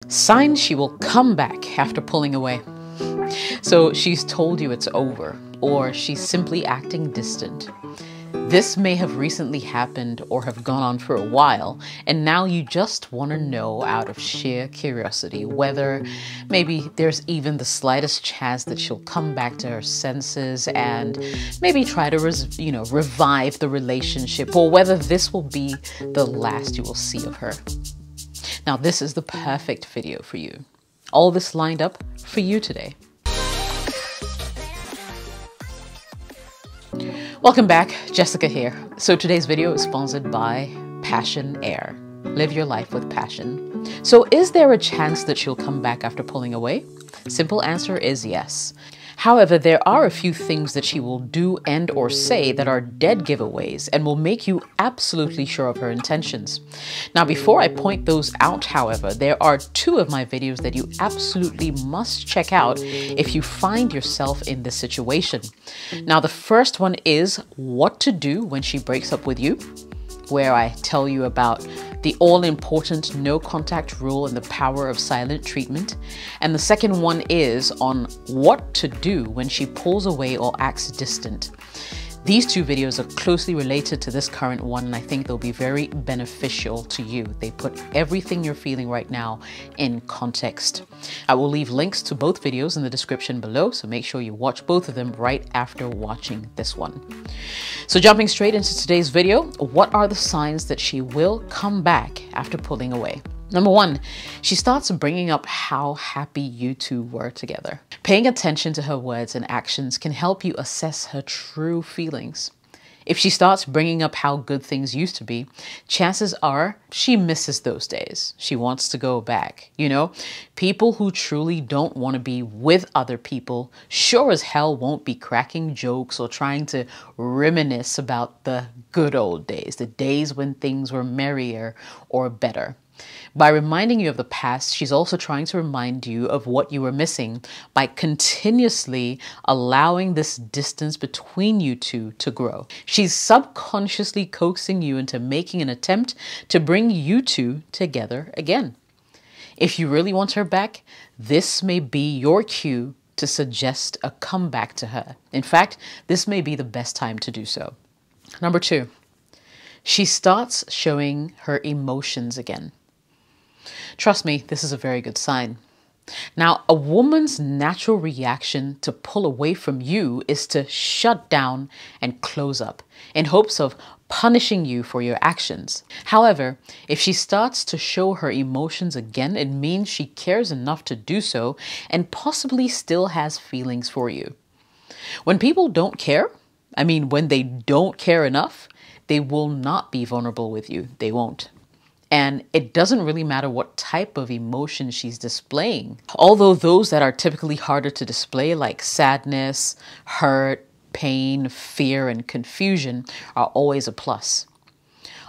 Signs she will come back after pulling away. So she's told you it's over, or she's simply acting distant. This may have recently happened or have gone on for a while, and now you just want to know out of sheer curiosity whether maybe there's even the slightest chance that she'll come back to her senses and maybe try to revive the relationship, or whether this will be the last you will see of her. Now, this is the perfect video for you. All this lined up for you today. Welcome back, Jessica here. So today's video is sponsored by Passion Air. Live your life with passion. So is there a chance that she'll come back after pulling away? Simple answer is yes. However, there are a few things that she will do and or say that are dead giveaways and will make you absolutely sure of her intentions. Now, before I point those out, however, there are two of my videos that you absolutely must check out if you find yourself in this situation. Now, the first one is what to do when she breaks up with you, where I tell you about the all-important no contact rule and the power of silent treatment. And the second one is on what to do when she pulls away or acts distant. These two videos are closely related to this current one, and I think they'll be very beneficial to you. They put everything you're feeling right now in context. I will leave links to both videos in the description below, so make sure you watch both of them right after watching this one. So jumping straight into today's video, what are the signs that she will come back after pulling away? Number one, she starts bringing up how happy you two were together. Paying attention to her words and actions can help you assess her true feelings. If she starts bringing up how good things used to be, chances are she misses those days. She wants to go back. You know, people who truly don't want to be with other people sure as hell won't be cracking jokes or trying to reminisce about the good old days, the days when things were merrier or better. By reminding you of the past, she's also trying to remind you of what you were missing by continuously allowing this distance between you two to grow. She's subconsciously coaxing you into making an attempt to bring you two together again. If you really want her back, this may be your cue to suggest a comeback to her. In fact, this may be the best time to do so. Number two, she starts showing her emotions again. Trust me, this is a very good sign. Now, a woman's natural reaction to pull away from you is to shut down and close up in hopes of punishing you for your actions. However, if she starts to show her emotions again, it means she cares enough to do so and possibly still has feelings for you. When people don't care, when they don't care enough, they will not be vulnerable with you. They won't. And it doesn't really matter what type of emotion she's displaying. Although those that are typically harder to display, like sadness, hurt, pain, fear, and confusion, are always a plus.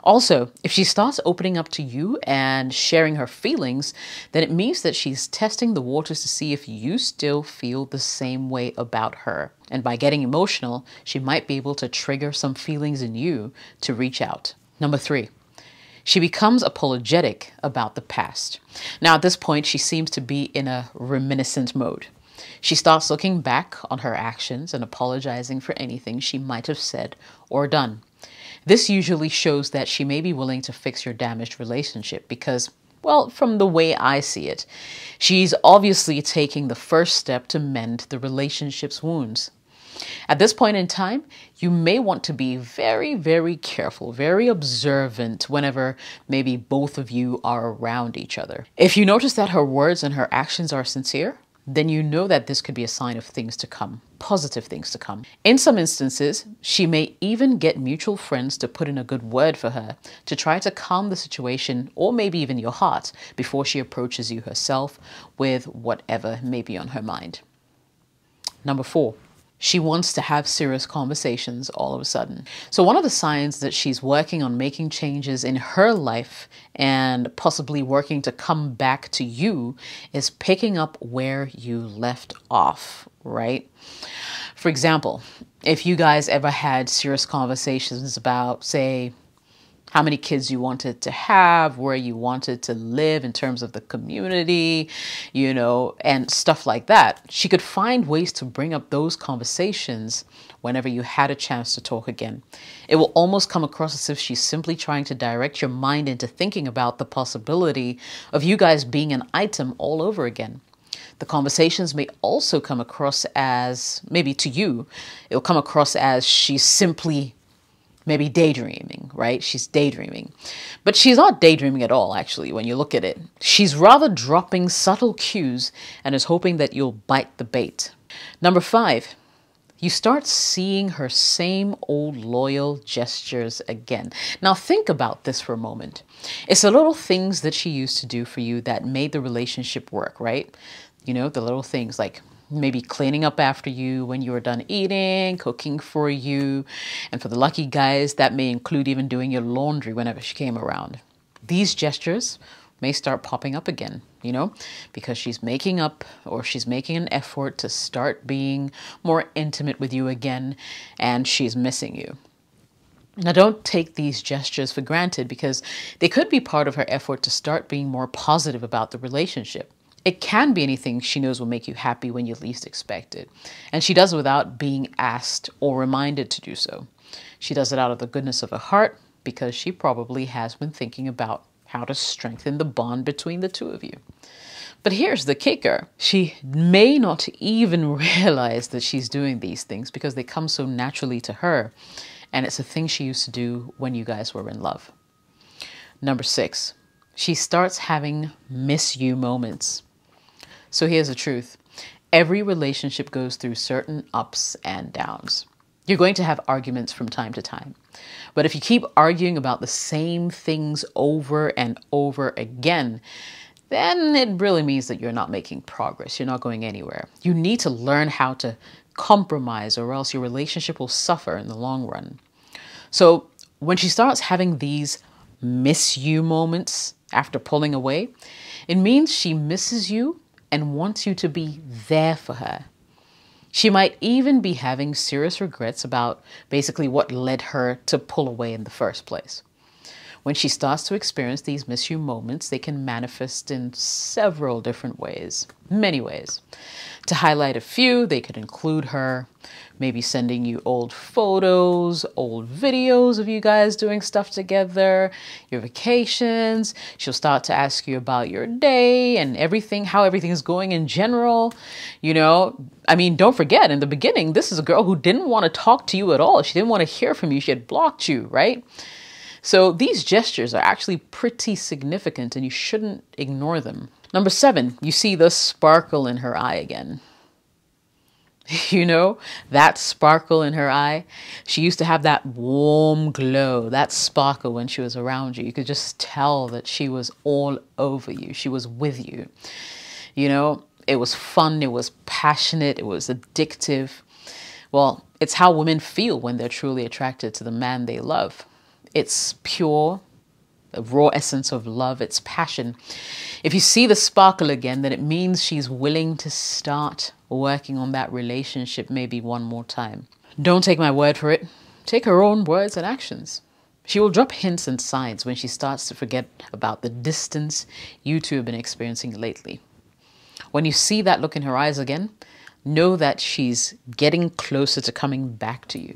Also, if she starts opening up to you and sharing her feelings, then it means that she's testing the waters to see if you still feel the same way about her. And by getting emotional, she might be able to trigger some feelings in you to reach out. Number three, she becomes apologetic about the past. Now, at this point, she seems to be in a reminiscent mode. She starts looking back on her actions and apologizing for anything she might have said or done. This usually shows that she may be willing to fix your damaged relationship because, well, from the way I see it, she's obviously taking the first step to mend the relationship's wounds. At this point in time, you may want to be very, very careful, very observant whenever maybe both of you are around each other. If you notice that her words and her actions are sincere, then you know that this could be a sign of things to come, positive things to come. In some instances, she may even get mutual friends to put in a good word for her to try to calm the situation, or maybe even your heart, before she approaches you herself with whatever may be on her mind. Number four, she wants to have serious conversations all of a sudden. So one of the signs that she's working on making changes in her life and possibly working to come back to you is picking up where you left off, right? For example, if you guys ever had serious conversations about, say, how many kids you wanted to have, where you wanted to live in terms of the community, you know, and stuff like that. She could find ways to bring up those conversations whenever you had a chance to talk again. It will almost come across as if she's simply trying to direct your mind into thinking about the possibility of you guys being an item all over again. The conversations may also come across as, maybe to you, it'll come across as she's simply maybe daydreaming, right? She's daydreaming. But she's not daydreaming at all, actually, when you look at it. She's rather dropping subtle cues and is hoping that you'll bite the bait. Number 5, you start seeing her same old loyal gestures again. Now think about this for a moment. It's the little things that she used to do for you that made the relationship work, right? You know, the little things like maybe cleaning up after you when you were done eating, cooking for you. And for the lucky guys, that may include even doing your laundry whenever she came around. These gestures may start popping up again, you know, because she's making up or she's making an effort to start being more intimate with you again, and she's missing you. Now, don't take these gestures for granted because they could be part of her effort to start being more positive about the relationship. It can be anything she knows will make you happy when you least expect it. And she does it without being asked or reminded to do so. She does it out of the goodness of her heart because she probably has been thinking about how to strengthen the bond between the two of you. But here's the kicker. She may not even realize that she's doing these things because they come so naturally to her. And it's a thing she used to do when you guys were in love. Number 6, she starts having miss you moments. So here's the truth. Every relationship goes through certain ups and downs. You're going to have arguments from time to time. But if you keep arguing about the same things over and over again, then it really means that you're not making progress. You're not going anywhere. You need to learn how to compromise or else your relationship will suffer in the long run. So when she starts having these miss you moments after pulling away, it means she misses you and wants you to be there for her. She might even be having serious regrets about basically what led her to pull away in the first place. When she starts to experience these miss you moments, they can manifest in several different ways, many ways. To highlight a few, they could include her maybe sending you old photos, old videos of you guys doing stuff together, your vacations. She'll start to ask you about your day and everything, how everything is going in general. You know, I mean, don't forget, in the beginning, this is a girl who didn't want to talk to you at all. She didn't want to hear from you. She had blocked you, right? So these gestures are actually pretty significant and you shouldn't ignore them. Number 7, you see the sparkle in her eye again. You know, that sparkle in her eye. She used to have that warm glow, that sparkle when she was around you. You could just tell that she was all over you. She was with you. You know, it was fun. It was passionate. It was addictive. Well, it's how women feel when they're truly attracted to the man they love. It's pure, the raw essence of love. It's passion. If you see the sparkle again, then it means she's willing to start working on that relationship maybe one more time. Don't take my word for it. Take her own words and actions. She will drop hints and signs when she starts to forget about the distance you two have been experiencing lately. When you see that look in her eyes again, know that she's getting closer to coming back to you.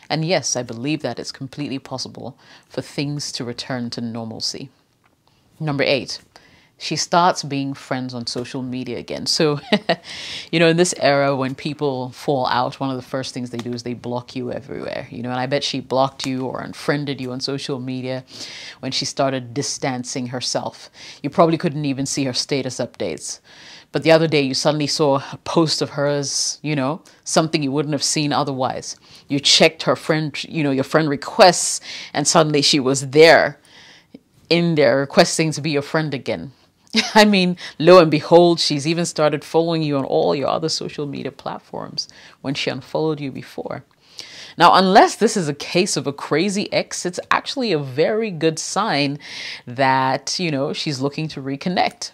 And yes, I believe that it's completely possible for things to return to normalcy. Number 8, she starts being friends on social media again. So, you know, in this era when people fall out, one of the first things they do is they block you everywhere. You know, and I bet she blocked you or unfriended you on social media when she started distancing herself. You probably couldn't even see her status updates. But the other day you suddenly saw a post of hers, you know, something you wouldn't have seen otherwise. You checked her friend, you know, your friend requests, and suddenly she was there in there requesting to be your friend again. I mean, lo and behold, she's even started following you on all your other social media platforms when she unfollowed you before. Now, unless this is a case of a crazy ex, it's actually a very good sign that, you know, she's looking to reconnect.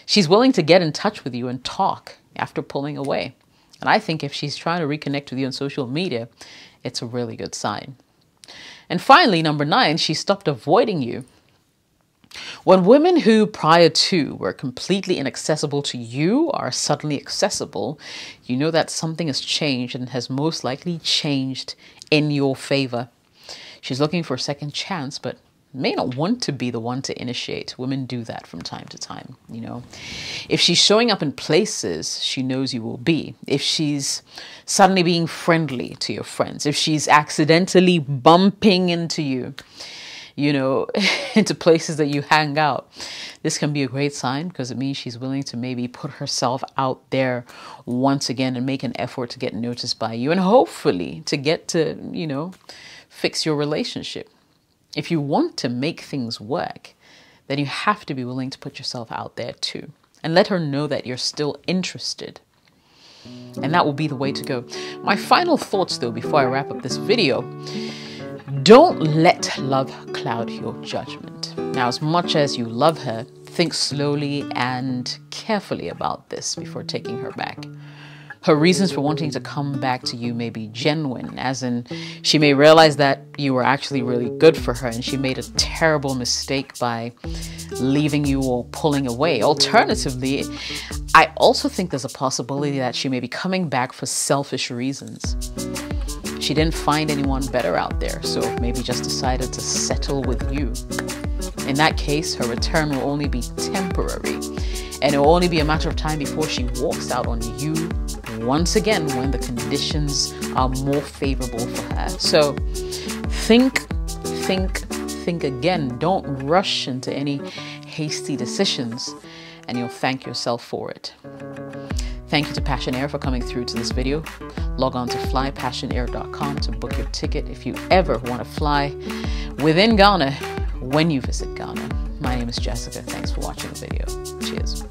She's willing to get in touch with you and talk after pulling away. And I think if she's trying to reconnect with you on social media, it's a really good sign. And finally, number 9, she stopped avoiding you. When women who prior to were completely inaccessible to you are suddenly accessible, you know that something has changed and has most likely changed in your favor. She's looking for a second chance, but may not want to be the one to initiate. Women do that from time to time, you know. If she's showing up in places she knows you will be, if she's suddenly being friendly to your friends, if she's accidentally bumping into you, you know, into places that you hang out, this can be a great sign, because it means she's willing to maybe put herself out there once again and make an effort to get noticed by you, and hopefully to get to, you know, fix your relationship. If you want to make things work, then you have to be willing to put yourself out there too, and let her know that you're still interested. And that will be the way to go. My final thoughts though, before I wrap up this video: don't let love cloud your judgment. Now, as much as you love her, think slowly and carefully about this before taking her back. Her reasons for wanting to come back to you may be genuine, as in she may realize that you were actually really good for her and she made a terrible mistake by leaving you or pulling away. Alternatively, I also think there's a possibility that she may be coming back for selfish reasons. She didn't find anyone better out there, so maybe just decided to settle with you. In that case, her return will only be temporary, and it will only be a matter of time before she walks out on you once again when the conditions are more favorable for her. So think again. Don't rush into any hasty decisions, and you'll thank yourself for it. Thank you to Passion Air for coming through to this video. Log on to flypassionair.com to book your ticket if you ever want to fly within Ghana when you visit Ghana. My name is Jessica. Thanks for watching the video. Cheers.